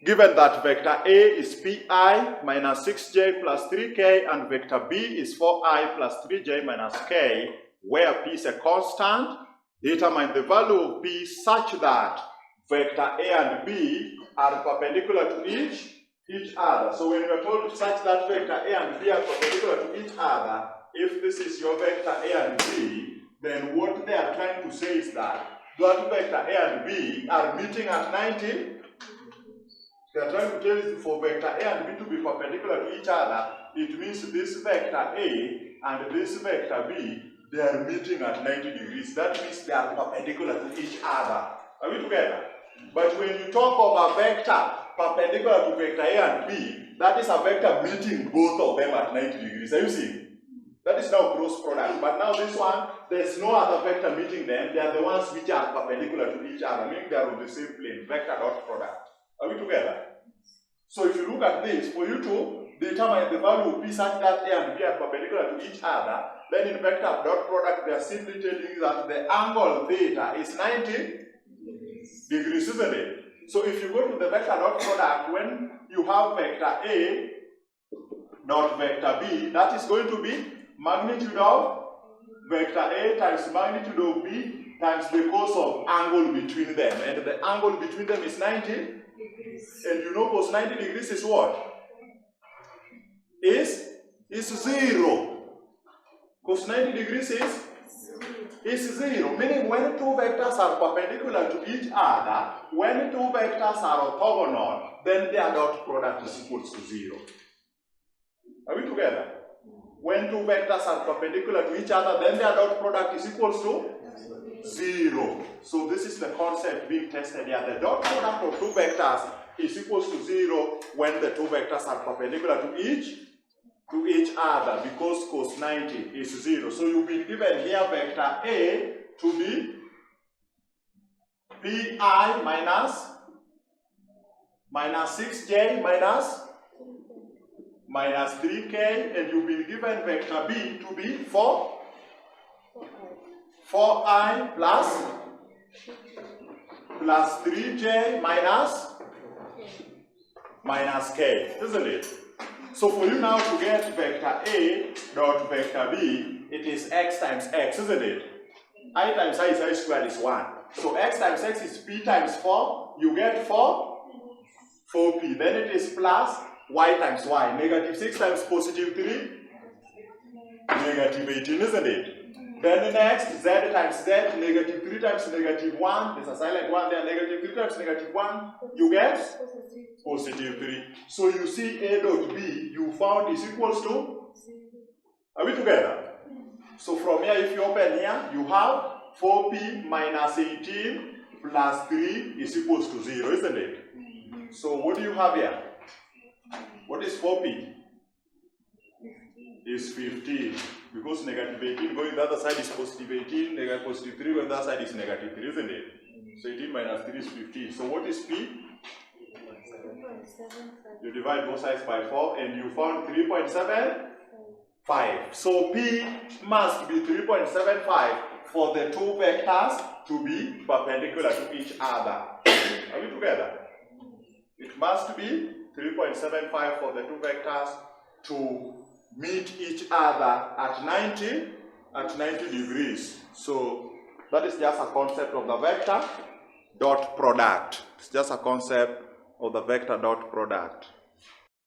given that vector A is pi minus 6j plus 3k and vector B is 4i plus 3j minus k, where p is a constant, determine the value of p such that vector A and B are perpendicular to each other. So when you are told such that vector A and B are perpendicular to each other, if this is your vector A and B, then what they are trying to say is that vector A and B are meeting at 90. They are trying to tell you for vector A and B to be perpendicular to each other, it means this vector A and this vector B, they are meeting at 90 degrees. That means they are perpendicular to each other. Are we together? But when you talk of a vector perpendicular to vector A and B, that is a vector meeting both of them at 90 degrees. Are you seeing? That is now cross product. But now this one, there's no other vector meeting them. They are the ones which are perpendicular to each other, meaning they are on the same plane. Vector dot product. Are we together? So if you look at this, for you to determine the value of p such that A and B are perpendicular to each other, then in vector dot product, they are simply telling you that the angle theta is 90 degrees, isn't it? So if you go to the vector dot product, when you have vector A dot vector B, that is going to be magnitude of vector A times magnitude of B times the cos of angle between them. And the angle between them is 90 degrees. And you know cos 90 degrees is what? Is 0. Cos 90 degrees is 0. Meaning when two vectors are perpendicular to each other, when two vectors are orthogonal, then their dot product is equal to 0. Are we together? When two vectors are perpendicular to each other, then their dot product is equal to 0. So this is the concept being tested here. The dot product of two vectors is equal to 0 when the two vectors are perpendicular to each other, because cos 90 is 0. So you've been given here vector A to be pi minus 6j minus 3k, and you've been given vector B to be 4i plus 3j minus k, isn't it? So for you now to get vector A dot vector B, it is x times x, isn't it? I times I squared is 1. So x times x is p times 4. You get 4p. Then it is plus y times y. Negative 6 times positive 3. Negative 18, isn't it? Then the next, z times z, negative 3 times negative 1. There's a silent 1 there. Negative 3 times negative 1. You get positive 3. So you see A dot B, you found is equals to? Are we together? So from here, if you open here, you have 4p minus 18 plus 3 is equals to 0, isn't it? So what do you have here? What is 4p? Is 15. Because negative 18 going the other side is positive 18, negative positive 3 going the other side is negative 3, isn't it? So 18 minus 3 is 15. So what is p? You divide both sides by 4 and you found 3.75. So p must be 3.75 for the two vectors to be perpendicular to each other. Are we together? It must be 3.75 for the two vectors to meet each other at 90 degrees. So that is just a concept of the vector dot product. It's just a concept of the vector dot product.